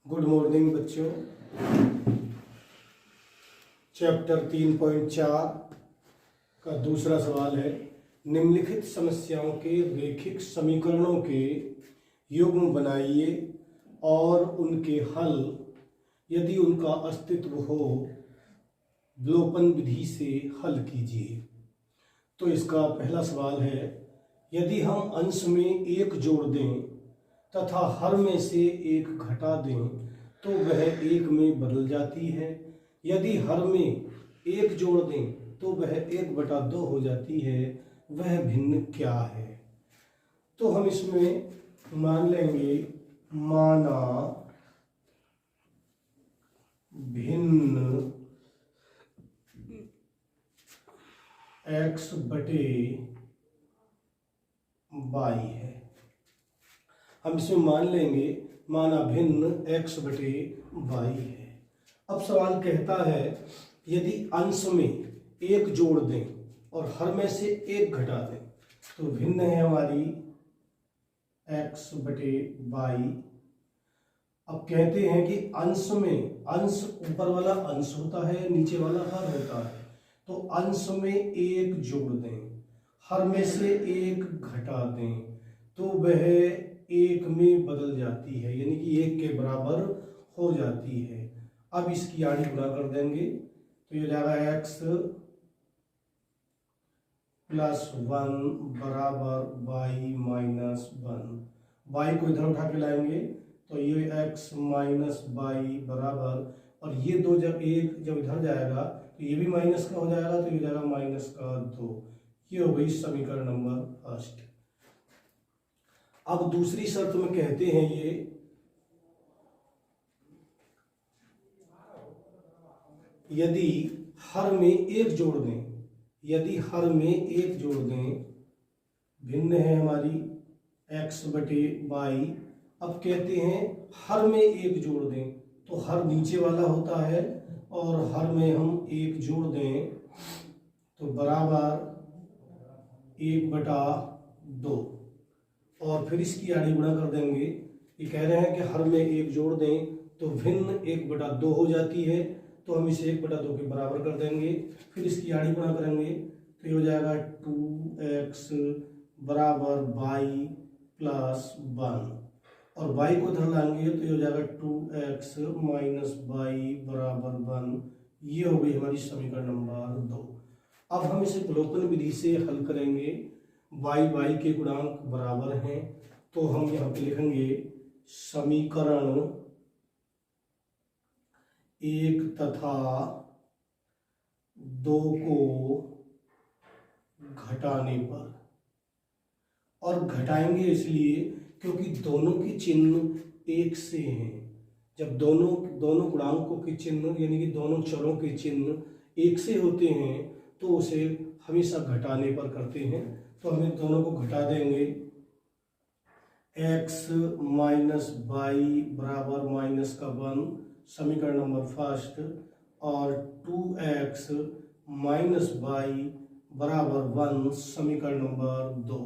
Good morning बच्चों। Chapter 3.4 का दूसरा सवाल है, निम्नलिखित समस्याओं के रेखिक समीकरणों के युग्म बनाइए और उनके हल, यदि उनका अस्तित्व हो, विलोपन विधि से हल कीजिए। तो इसका पहला सवाल है, यदि हम अंश में एक जोड़ दें तथा हर में से एक घटा दें तो वह एक में बदल जाती है। यदि हर में एक जोड़ दें तो वह 1/2 हो जाती है। वह भिन्न क्या है? तो हम इसमें मान लेंगे, माना भिन्न x/y है। हम इसमें मान लेंगे, माना भिन्न x/y है। अब सवाल कहता है, यदि अंश में एक जोड़ दें और हर में से एक घटा दें तो भिन्न है हमारी x/y। अब कहते हैं कि अंश में, अंश ऊपर वाला अंश होता है, नीचे वाला हर होता है। तो अंश में एक जोड़ दें, हर में से एक घटा दें तो वह एक में बदल जाती है, यानी कि एक के बराबर हो जाती है। अब इसकी आड़ी गुणा कर देंगे तो ये जाएगा x + 1 = y - 1। y को इधर उठा के लाएंगे तो ये x - y बराबर, और ये दो जब इधर जाएगा तो ये भी माइनस का हो जाएगा, तो ये जाएगा -2। ये हो गई समीकरण नंबर फर्स्ट। अब दूसरी शर्त में कहते हैं, ये यदि हर में एक जोड़ दें, यदि हर में एक जोड़ दें, भिन्न है हमारी x/y। अब कहते हैं हर में एक जोड़ दें तो हर नीचे वाला होता है, और हर में हम एक जोड़ दें तो बराबर 1/2, और फिर इसकी आड़ी गुणा कर देंगे। ये कह रहे हैं कि हर में एक जोड़ दें तो भिन्न 1/2 हो जाती है, तो हम इसे 1/2 के बराबर कर देंगे। फिर इसकी आड़ी गुणा करेंगे तो ये हो जाएगा 2x = y + 1, और y को इधर लाएंगे तो ये हो जाएगा 2x - y = 1। ये हो गई हमारी समीकरण नंबर 2। अब हम इसे विलोपन विधि से हल करेंगे। y के गुणांक बराबर हैं, तो हम यहाँ पे लिखेंगे समीकरण 1 तथा 2 को घटाने पर, और घटाएंगे इसलिए क्योंकि दोनों की चिन्ह एक से हैं। जब दोनों गुणांकों के चिन्ह, यानी कि दोनों चरों के चिन्ह एक से होते हैं तो उसे हमेशा घटाने पर करते हैं। तो हमें दोनों को घटा देंगे, x - y बराबर -1 समीकरण नंबर फर्स्ट, और 2x - y बराबर 1 समीकरण नंबर 2।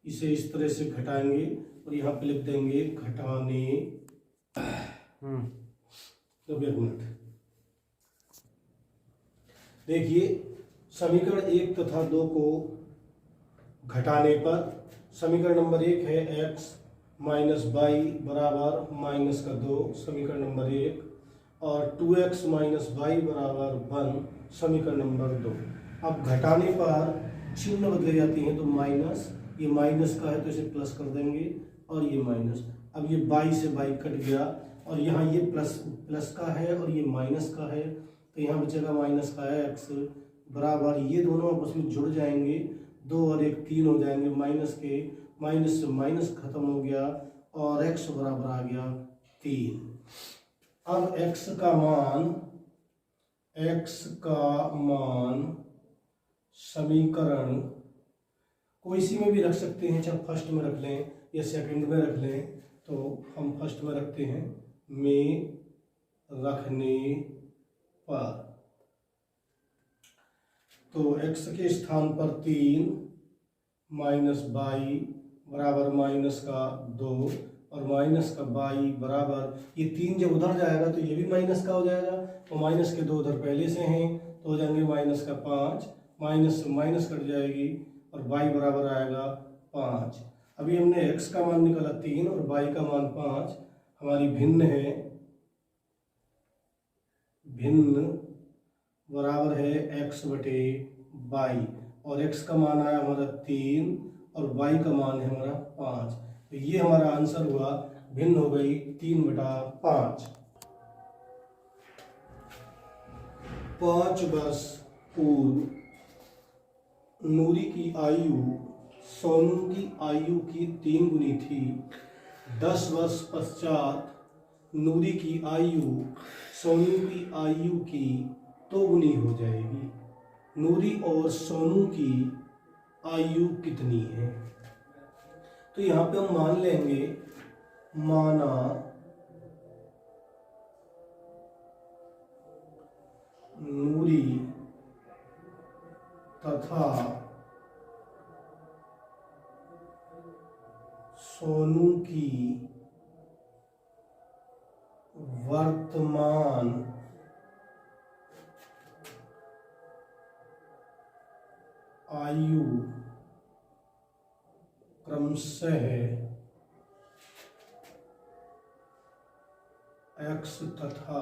इसे इस तरह से घटाएंगे और यहाँ पे लिख देंगे घटाने। तो 1 मिनट देखिए, समीकरण 1 तथा 2 को घटाने पर समीकरण नंबर 1 है x - y बराबर -2 समीकरण नंबर 1, और 2x - y बराबर 1 समीकरण नंबर 2। अब घटाने पर चिन्ह बदले जाती हैं, तो माइनस, ये माइनस का है तो इसे प्लस कर देंगे, और ये माइनस। अब ये y से y कट गया, और यहाँ ये प्लस का है और ये माइनस का है, तो यहाँ बचेगा माइनस का है x बराबर, ये दोनों आपस में जुड़ जाएंगे, 2 और 1 3 हो जाएंगे, माइनस के माइनस से माइनस खत्म हो गया, और x बराबर आ गया 3। अब x का मान समीकरण को इसी में भी रख सकते हैं, चाहे फर्स्ट में रख लें या सेकंड में रख लें, तो हम फर्स्ट में रखते हैं, में रखने पर, तो x के स्थान पर 3 - y बराबर -2, और माइनस का बाई बराबर, ये 3 जब उधर जाएगा तो ये भी माइनस का हो जाएगा, और माइनस के 2 उधर पहले से हैं तो हो जाएंगे माइनस का 5, माइनस से माइनस कट जाएगी और बाई बराबर आएगा 5। अभी हमने x का मान निकाला 3 और बाई का मान 5, हमारी भिन्न है, भिन्न बराबर है x बटे बाई, और x का मान आया हमारा 3 और बाई का मान है हमारा 5। तो ये हमारा आंसर हुआ, भिन्न हो गई 3/5। 5 वर्ष पूर्व नूरी की आयु सोनू की आयु की 3 गुनी थी। 10 वर्ष पश्चात नूरी की आयु सोनू की आयु की 2 गुनी हो जाएगी। नूरी और सोनू की आयु कितनी है? तो यहाँ पे हम मान लेंगे, माना नूरी तथा सोनू की वर्तमान आयु क्रमशः x तथा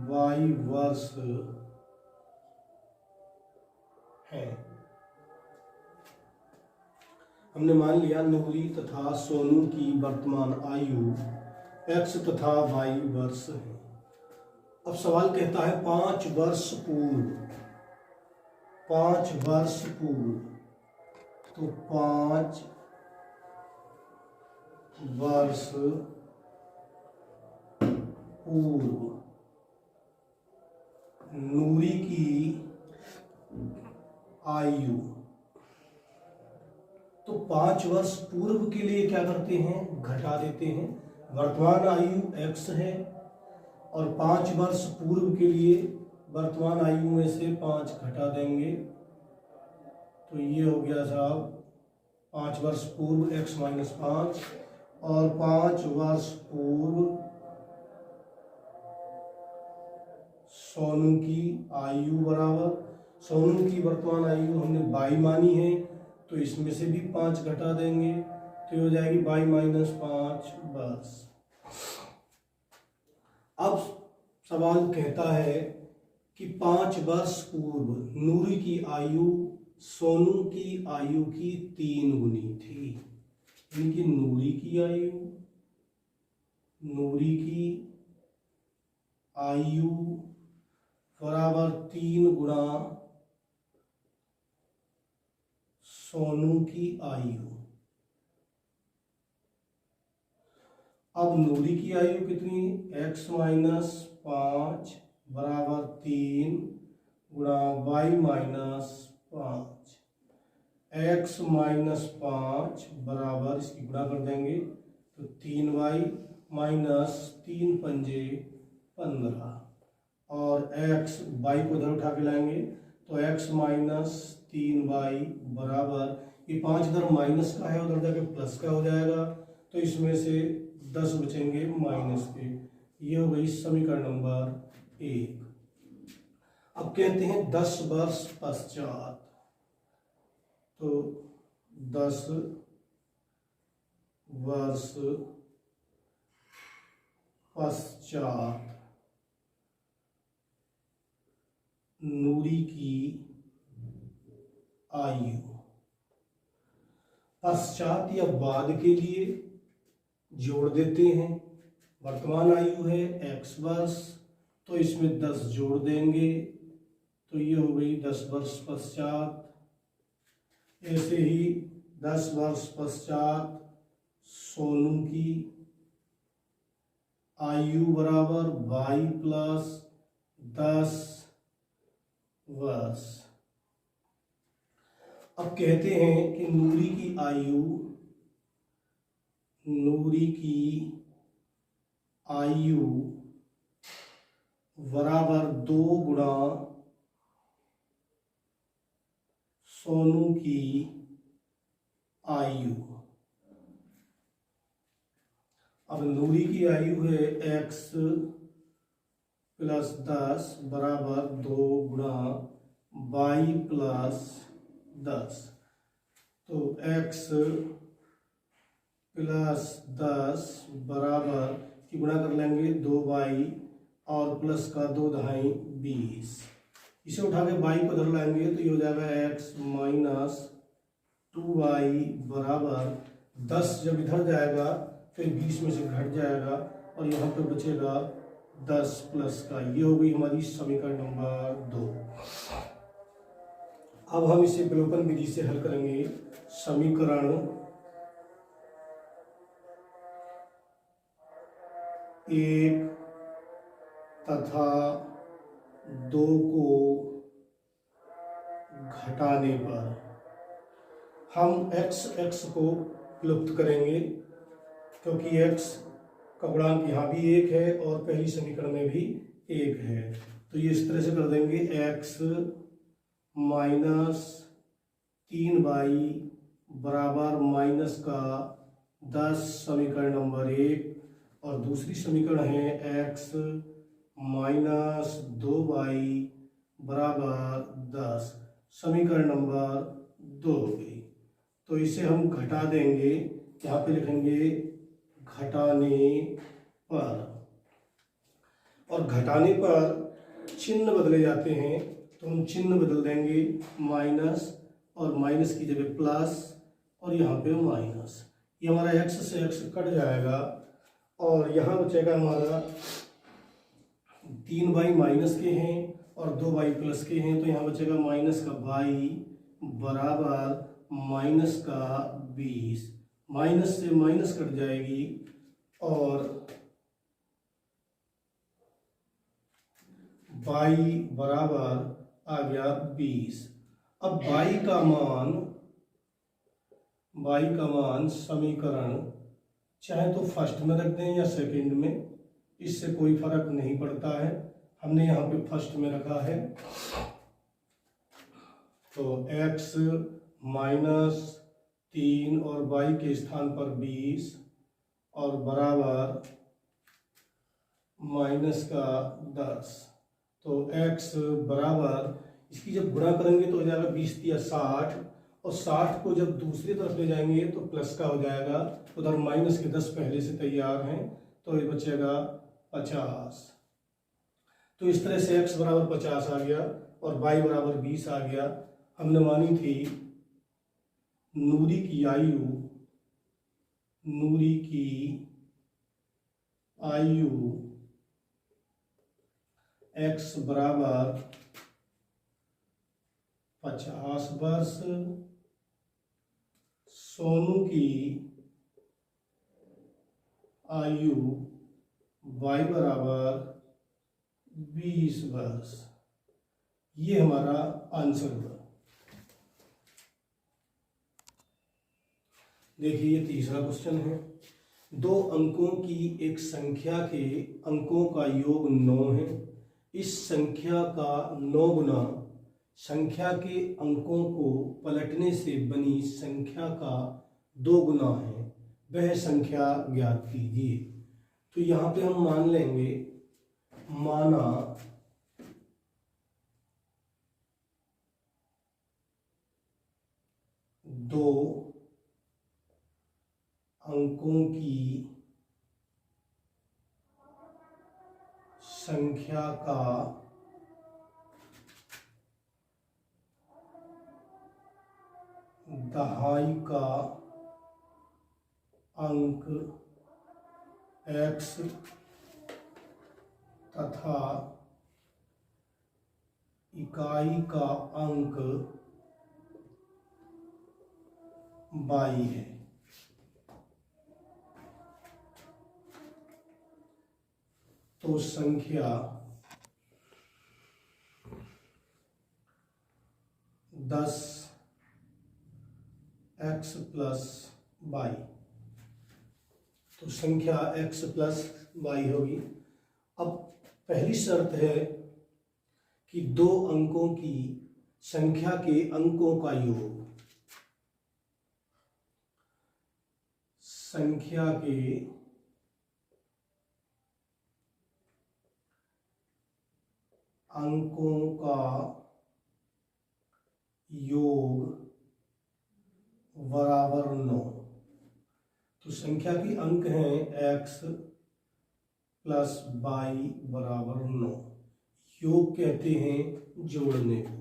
y वर्ष है। हमने मान लिया नूरी तथा सोनू की वर्तमान आयु x तथा y वर्ष है। अब सवाल कहता है 5 वर्ष पूर्व, 5 वर्ष पूर्व, तो 5 वर्ष पूर्व नूरी की आयु, तो 5 वर्ष पूर्व के लिए क्या करते हैं, घटा देते हैं। वर्तमान आयु x है और 5 वर्ष पूर्व के लिए वर्तमान आयु में से 5 घटा देंगे, तो ये हो गया साहब 5 वर्ष पूर्व x माइनस 5, और 5 वर्ष पूर्व सोनू की आयु बराबर, सोनू की वर्तमान आयु हमने 22 मानी है तो इसमें से भी 5 घटा देंगे, तो ये हो जाएगी 22 माइनस 5 वर्ष। अब सवाल कहता है कि 5 वर्ष पूर्व नूरी की आयु सोनू की आयु की 3 गुनी थी, यानी कि नूरी की आयु बराबर 3 गुना सोनू की आयु। अब नूरी की आयु कितनी, x माइनस 5 बराबर 3 गुणा y माइनस 5, x माइनस 5 बराबर, इसकी गुणा कर देंगे तो 3y माइनस 3 पंजे 15, और x y को इधर उठा के लाएंगे तो x माइनस 3y बराबर, ये 5 इधर माइनस का है उधर जाके प्लस का हो जाएगा, तो इसमें से 10 बचेंगे माइनस के। ये हो गई समीकरण नंबर 1। अब कहते हैं 10 वर्ष पश्चात, तो 10 वर्ष पश्चात नूरी की आयु, पश्चात या बाद के लिए जोड़ देते हैं। वर्तमान आयु है x वर्ष, तो इसमें 10 जोड़ देंगे तो ये हो गई 10 वर्ष पश्चात। ऐसे ही 10 वर्ष पश्चात सोनू की आयु बराबर y प्लस 10 वर्ष। अब कहते हैं कि नूरी की आयु बराबर 2 गुणा सोनू की आयु। अब नूरी की आयु है x प्लस 10 बराबर 2 गुणा y प्लस 10। तो x प्लस 10 बराबर की गुणा कर लेंगे 2y और प्लस का 2 दहाई 20। इसे उठा के y को इधर लाएंगे तो ये हो जाएगा x माइनस 2y बराबर 10। जब इधर जाएगा तो 20 में से घट जाएगा और यहाँ पे बचेगा 10 प्लस का। ये हो गई हमारी समीकरण नंबर 2। अब हम इसे विलोपन विधि से हल करेंगे। समीकरण 1 तथा 2 को घटाने पर हम x को विलुप्त करेंगे, क्योंकि x का गुणांक यहाँ भी 1 है और पहली समीकरण में भी 1 है। तो ये इस तरह से कर देंगे x माइनस 3y बराबर माइनस का 10 समीकरण नंबर 1, और दूसरी समीकरण है x माइनस 2y बराबर 10 समीकरण नंबर 2 हो गई। तो इसे हम घटा देंगे, यहाँ पे लिखेंगे घटाने पर, और घटाने पर चिन्ह बदले जाते हैं तो हम चिन्ह बदल देंगे, माइनस और माइनस की जगह प्लस और यहाँ पे माइनस। ये हमारा x से x कट जाएगा और यहाँ बचेगा हमारा 3y माइनस के हैं और 2y प्लस के हैं, तो यहाँ बचेगा माइनस का y बराबर माइनस का 20। माइनस से माइनस कट जाएगी और y बराबर आ गया 20। अब y का मान समीकरण चाहे तो फर्स्ट में रख दें या सेकंड में, इससे कोई फर्क नहीं पड़ता है। हमने यहाँ पे फर्स्ट में रखा है। तो x माइनस 3 और y के स्थान पर 20 और बराबर माइनस का 10। तो x बराबर, इसकी जब गुणा करेंगे तो हो जाएगा 20 या 60, और 60 को जब दूसरी तरफ ले जाएंगे तो प्लस का हो जाएगा। उधर माइनस के 10 पहले से तैयार हैं, तो ये बचेगा 50। तो इस तरह से x बराबर 50 आ गया और y बराबर 20 आ गया। हमने मानी थी नूरी की आयु x बराबर 50 वर्ष, सोनू की आयु y बराबर 20 वर्ष। ये हमारा आंसर हुआ। देखिए ये तीसरा क्वेश्चन है। 2 अंकों की एक संख्या के अंकों का योग 9 है। इस संख्या का 9 गुना संख्या के अंकों को पलटने से बनी संख्या का 2 गुना है, वह संख्या ज्ञात कीजिए। तो यहाँ पे हम मान लेंगे, माना 2 अंकों की संख्या का दहाई का अंक x तथा इकाई का अंक y है। तो संख्या 10 x प्लस y, तो संख्या x प्लस y होगी। अब पहली शर्त है कि 2 अंकों की संख्या के अंकों का योग, संख्या के अंकों का योग बराबर 9। तो संख्या की अंक हैं x प्लस वाई बराबर 9। योग कहते हैं जोड़ने को,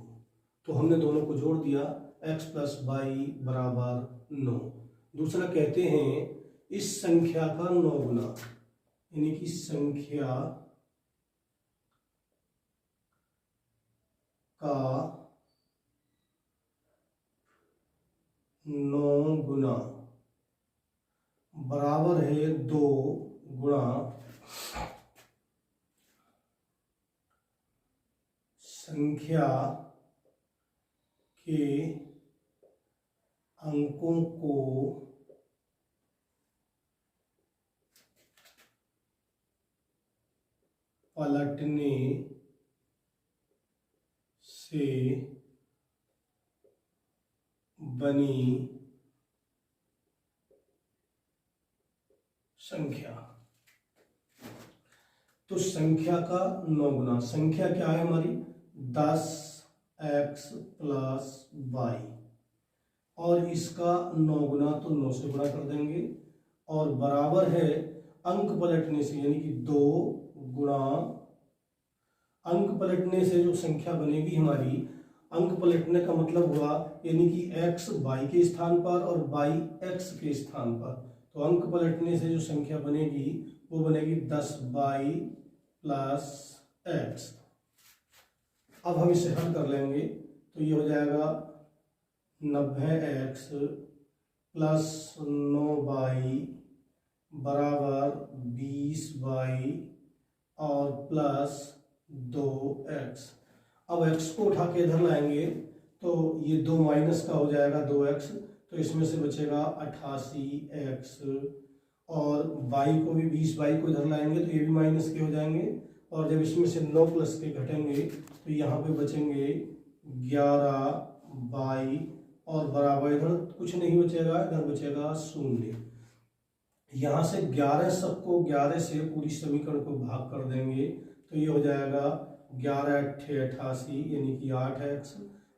तो हमने दोनों को जोड़ दिया, x प्लस वाई बराबर 9। दूसरा कहते हैं इस संख्या का 9 गुना, यानी कि संख्या का 9 गुना बराबर है 2 गुणा संख्या के अंकों को पलटने से बनी संख्या। तो संख्या का 9 गुना, संख्या क्या है हमारी 10x प्लस वाई, और इसका 9 गुना तो 9 से गुणा कर देंगे, और बराबर है अंक पलटने से, यानी कि 2 गुणा अंक पलटने से जो संख्या बनेगी हमारी, अंक पलटने का मतलब हुआ यानी कि x y के स्थान पर और y x के स्थान पर। तो अंक पलटने से जो संख्या बनेगी वो बनेगी 10y प्लस x। अब हम इसे हल कर लेंगे, तो ये हो जाएगा 90x प्लस 9y बराबर 20y और प्लस 2x। अब x को उठा के इधर लाएंगे तो ये 2 माइनस का हो जाएगा 2x, तो इसमें से बचेगा 88x, और y को भी 20y को इधर लाएंगे तो ये भी माइनस के हो जाएंगे, और जब इसमें से 9 प्लस के घटेंगे तो यहाँ पे बचेंगे 11y, और बराबर इधर कुछ नहीं बचेगा, इधर बचेगा 0। यहाँ से 11 सबको 11 से पूरी समीकरण को भाग कर देंगे तो ये हो जाएगा 11 अट्ठे 88, यानी कि 8x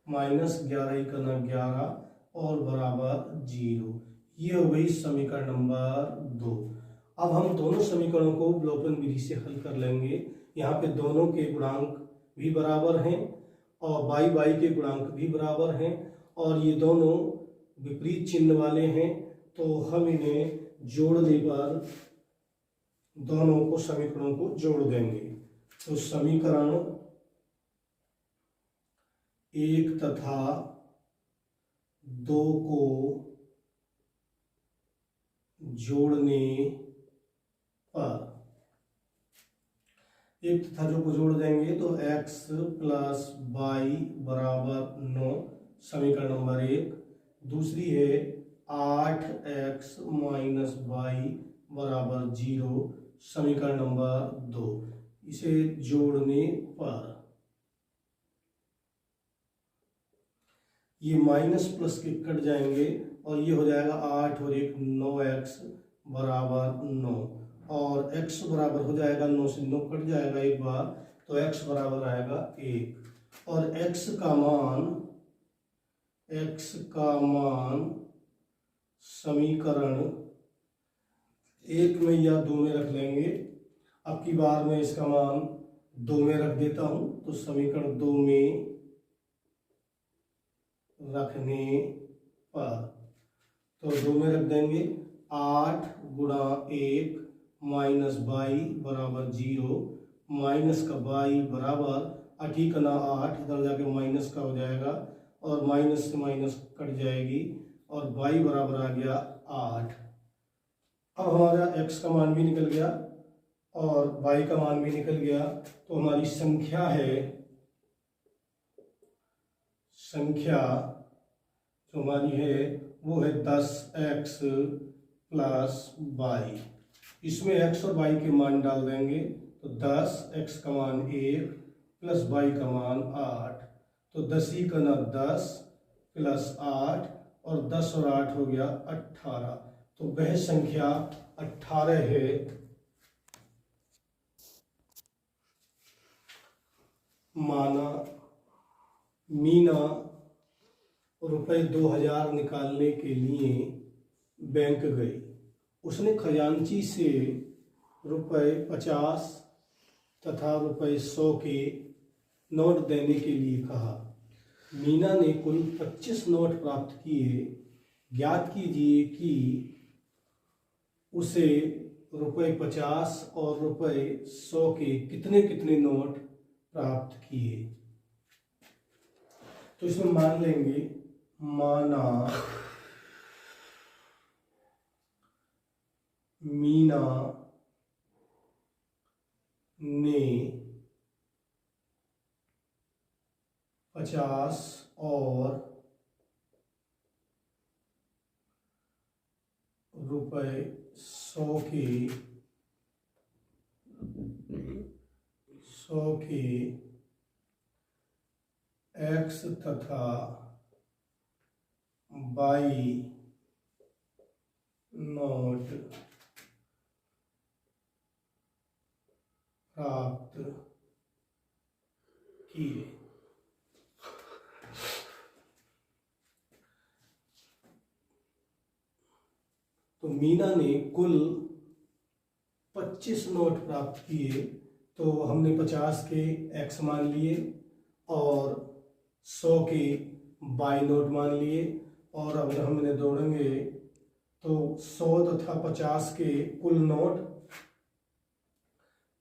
माइनस 11 का ना 11 और बराबर 0। ये हो गई समीकरण नंबर 2। अब हम दोनों समीकरणों को अवलोकन विधि से हल कर लेंगे। यहाँ पे दोनों के गुणांक भी बराबर हैं और बाई बाई के गुणांक भी बराबर हैं, और ये दोनों विपरीत चिन्ह वाले हैं, तो हम इन्हें जोड़ने पर दोनों को समीकरणों को जोड़ देंगे। तो समीकरण 1 तथा 2 को जोड़ने पर, 1 तथा 2 को जोड़ देंगे तो x प्लस वाई बराबर 9, समीकरण नंबर 1। दूसरी है 8x माइनस वाई बराबर 0, समीकरण नंबर 2। इसे जोड़ने पर ये माइनस प्लस के कट जाएंगे और ये हो जाएगा 8 और 1 9x बराबर 9, और x बराबर हो जाएगा 9 से 9 कट जाएगा एक बार, तो x बराबर आएगा 1, और x का मान समीकरण 1 में या 2 में रख लेंगे। अब की बार मैं इसका मान 2 में रख देता हूं, तो समीकरण 2 में रखने पर, तो 2 में रख देंगे 8 गुणा 1 माइनस बाई बराबर 0, माइनस का बाई बराबर 8 का ना 8, इधर जाके माइनस का हो जाएगा और माइनस से माइनस कट जाएगी और बाई बराबर आ गया 8। अब हमारा x का मान भी निकल गया और y का मान भी निकल गया, तो हमारी संख्या जो हमारी है वो है 10x प्लस वाई। इसमें x और y के मान डाल देंगे, तो 10x का मान 1 प्लस y का मान 8, तो 10 ही का ना 10 प्लस 8 और 10 और 8 हो गया 18, तो वह संख्या 18 है। माना मीना रुपए 2000 निकालने के लिए बैंक गई। उसने खजांची से रुपए 50 तथा रुपए 100 के नोट देने के लिए कहा। मीना ने कुल 25 नोट प्राप्त किए। ज्ञात कीजिए कि उसे रुपए 50 और रुपए 100 के कितने कितने नोट प्राप्त किए। तो इसमें मान लेंगे माना मीना ने 50 और रुपए 100 के एक्स तथा वाई नोट प्राप्त किए। तो मीना ने कुल 25 नोट प्राप्त किए। तो हमने 50 के एक्स मान लिए और 100 के बाई नोट मान लिए। और अब हमने जोड़ेंगे तो 100 तथा 50 के कुल नोट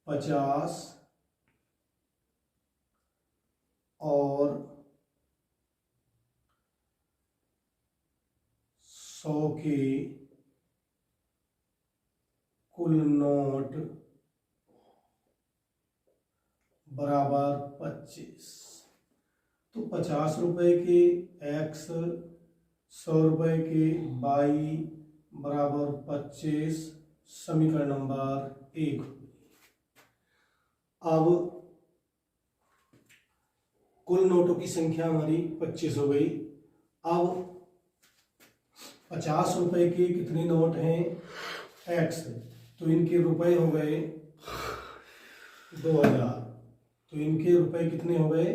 50 और 100 के कुल नोट बराबर 25। तो 50 रुपए के एक्स, 100 रुपए के बाई बराबर 25, समीकरण नंबर 1। अब कुल नोटों की संख्या हमारी 25 हो गई। अब 50 रुपए के कितने नोट हैं एक्स, तो इनके रुपए हो गए 2000। तो इनके रुपए कितने हो गए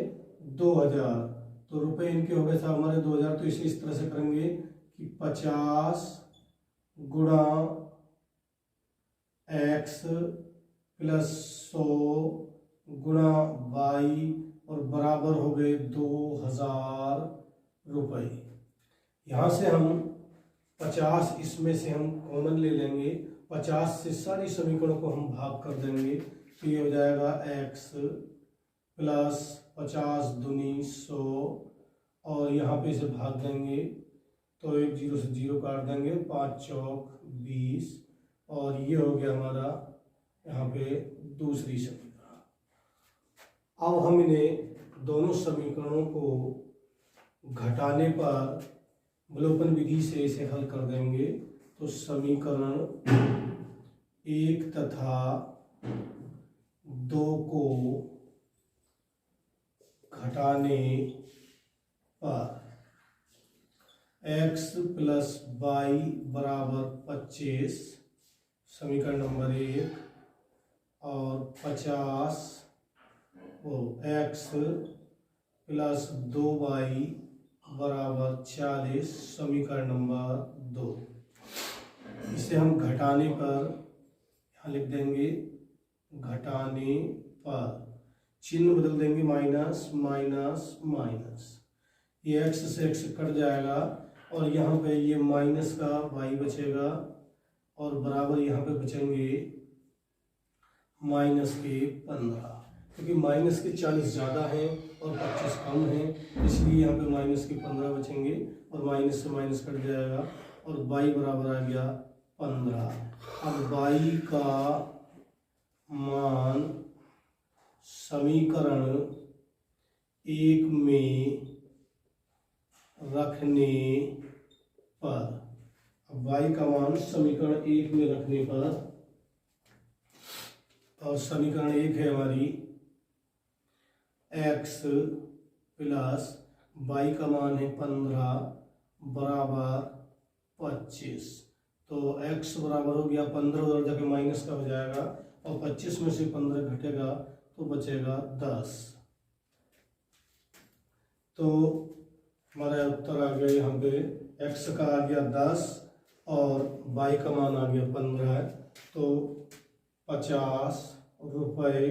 2000। तो रुपए इनके हो गए साहब हमारे 2000। तो इसे इस तरह से करेंगे कि 50 गुणा एक्स प्लस 100 गुणा वाई और बराबर हो गए 2000 रुपये। यहाँ से हम 50 इसमें से हम कॉमन ले लेंगे। 50 से सारी समीकरणों को हम भाग कर देंगे। तो ये हो जाएगा एक्स प्लस 50 दूनी 100 और यहाँ पे इसे भाग देंगे तो एक 0 से 0 काट देंगे, 5 चौक 20 और ये हो गया हमारा यहाँ पे दूसरी समीकरण। अब हम इन्हें दोनों समीकरणों को घटाने पर अवलोकन विधि से इसे हल कर देंगे। तो समीकरण 1 तथा 2 को घटाने पर x प्लस वाई बराबर 25, समीकरण नंबर 1, और 50 x प्लस 2y बराबर 40, समीकरण नंबर 2। इसे हम घटाने पर यहाँ लिख देंगे, घटाने पर चिन्ह बदल देंगे, माइनस माइनस माइनस, ये x से x कट जाएगा और यहाँ पे ये माइनस का y बचेगा और बराबर यहाँ पे बचेंगे माइनस के 15, क्योंकि माइनस के 40 ज़्यादा हैं और 25 कम हैं, इसलिए यहाँ पे माइनस के 15 बचेंगे और माइनस से माइनस कट जाएगा और y बराबर आ गया 15। अब y का मान समीकरण 1 में रखने पर, अब y का मान समीकरण 1 में रखने पर, और समीकरण 1 है हमारी x प्लस y का मान है 15 बराबर 25। तो x बराबर हो गया 15, उधर जाके माइनस का हो जाएगा और 25 में से 15 घटेगा तो बचेगा 10। तो हमारा उत्तर आ गया यहाँ पे x का आ गया 10 और y का मान आ गया 15 है। तो 50 रुपये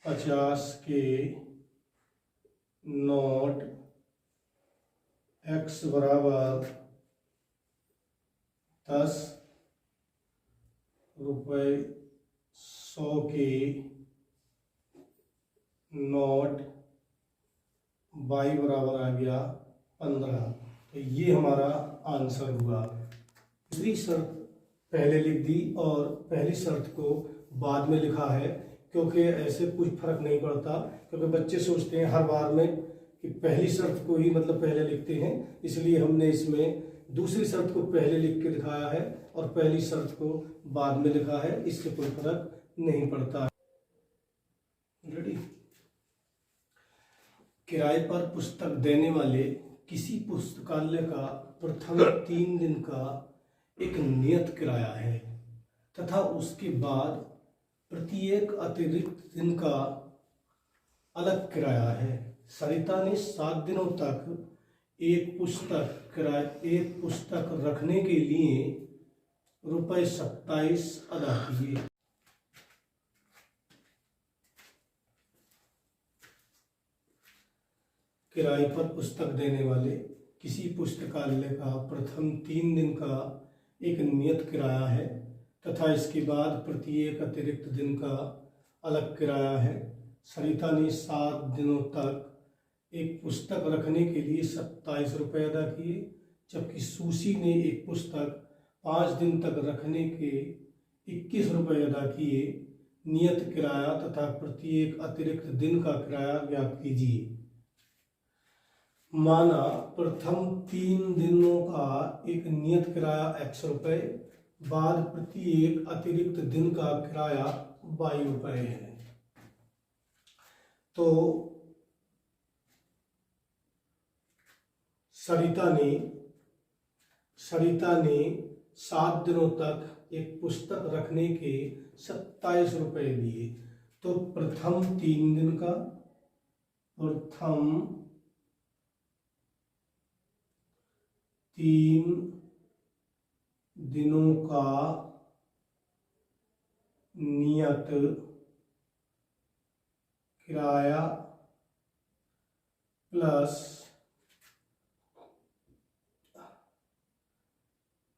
50 के नोट x बराबर 10 रुपये 100 के नोट y बराबर आ गया 15। तो ये हमारा आंसर हुआ। दूसरी शर्त पहले लिख दी और पहली शर्त को बाद में लिखा है, क्योंकि ऐसे कुछ फर्क नहीं पड़ता, क्योंकि बच्चे सोचते हैं हर बार में कि पहली शर्त को ही मतलब पहले लिखते हैं, इसलिए हमने इसमें दूसरी शर्त को पहले लिख के दिखाया है और पहली शर्त को बाद में लिखा है। इससे कोई फर्क नहीं पड़ता। रेडी। किराए पर पुस्तक देने वाले किसी पुस्तकालय का प्रथम 3 दिन का एक नियत किराया है तथा उसके बाद प्रत्येक अतिरिक्त दिन का अलग किराया है। सरिता ने 7 दिनों तक एक पुस्तक रखने के लिए ₹27 अदा किए। किराए पर पुस्तक देने वाले किसी पुस्तकालय का प्रथम 3 दिन का एक नियत किराया है तथा इसके बाद प्रत्येक अतिरिक्त दिन का अलग किराया है। सरिता ने 7 दिनों तक एक पुस्तक रखने के लिए 27 रुपये अदा किए, जबकि सुशी ने एक पुस्तक 5 दिन तक रखने के 21 रुपये अदा किए। नियत किराया तथा प्रत्येक अतिरिक्त दिन का किराया ज्ञात कीजिए। माना प्रथम 3 दिनों का एक नियत किराया x रुपये, बाद प्रत्येक अतिरिक्त दिन का किराया y रुपये है। तो सरिता ने 7 दिनों तक एक पुस्तक रखने के 27 रुपये दिए। तो प्रथम 3 दिन का नियत किराया प्लस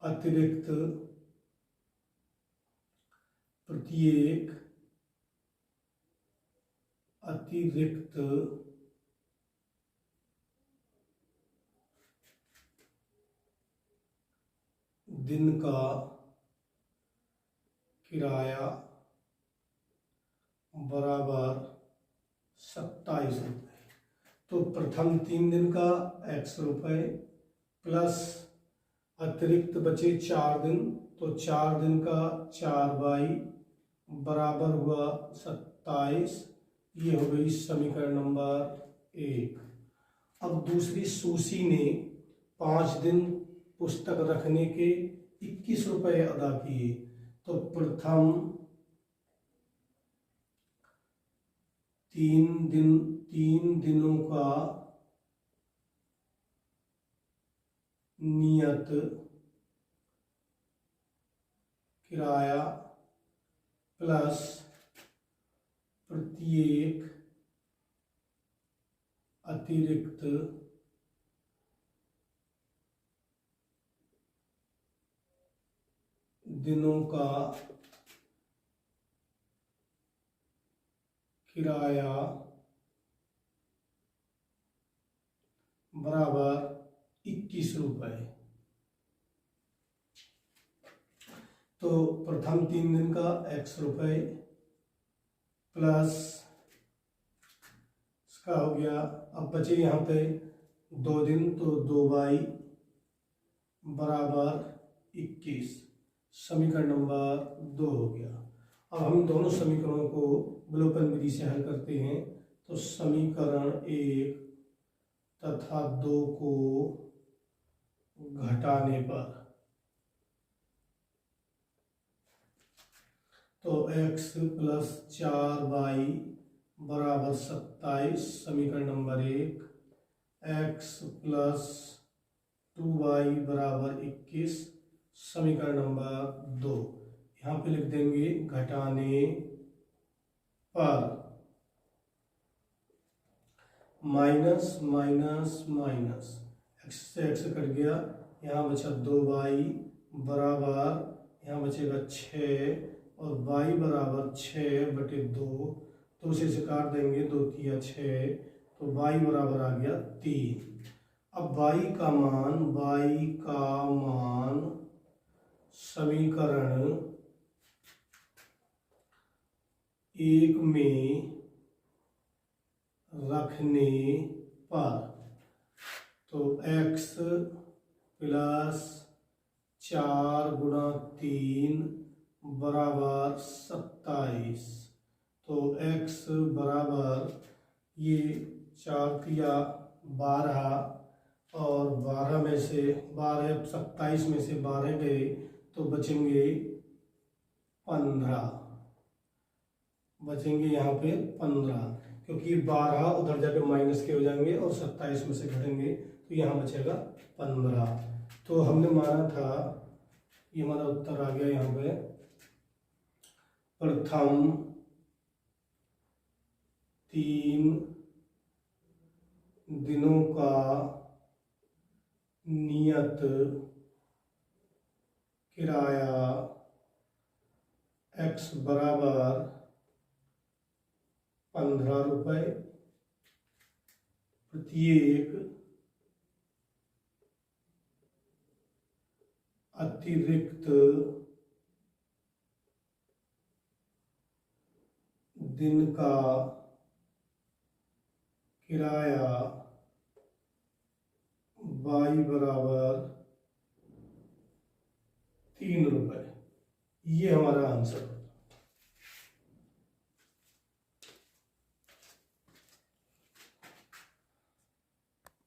अतिरिक्त दिन का किराया बराबर 27 रुपये। तो प्रथम 3 दिन का x रुपये प्लस अतिरिक्त बचे 4 दिन, तो 4 दिन का 4y बराबर हुआ 27। ये हो गई समीकरण नंबर 1। अब दूसरी सुशी ने 5 दिन पुस्तक रखने के 21 रुपये अदा किए। तो प्रथम 3 दिनों का नियत किराया प्लस प्रत्येक अतिरिक्त दिनों का किराया बराबर 21 रुपये। तो प्रथम 3 दिन का x रुपये प्लस इसका हो गया। अब बचे यहाँ पे 2 दिन, तो 2y बराबर 21। समीकरण नंबर 2 हो गया। अब हम दोनों समीकरणों को विलोपन विधि से हल करते हैं। तो समीकरण 1 तथा 2 को घटाने पर तो x प्लस 4y बराबर 27 समीकरण नंबर 1 x प्लस 2y बराबर 21। समीकरण नंबर 2 यहाँ पे लिख देंगे घटाने पर माइनस माइनस माइनस x से x कट गया, यहाँ बचा 2y बराबर यहाँ बचेगा 6 और y बराबर 6/2। तो उसे काट देंगे, 2 तिया 6, तो y बराबर आ गया 3। अब y का मान समीकरण 1 में रखने पर, तो x प्लस 4 गुणा 3 बराबर 27। तो x बराबर ये 4 तिया 12 और 12 में से 12 27 में से 12 गए तो बचेंगे 15, बचेंगे यहाँ पे 15, क्योंकि 12 उधर जाके माइनस के हो जाएंगे और 27 में से घटेंगे तो यहाँ बचेगा 15। तो हमने माना था, ये हमारा उत्तर आ गया यहाँ पे। प्रथम 3 दिनों का नियत किराया x बराबर 15 रुपये, प्रत्येक अतिरिक्त दिन का किराया y बराबर 3 रुपये। ये हमारा आंसर।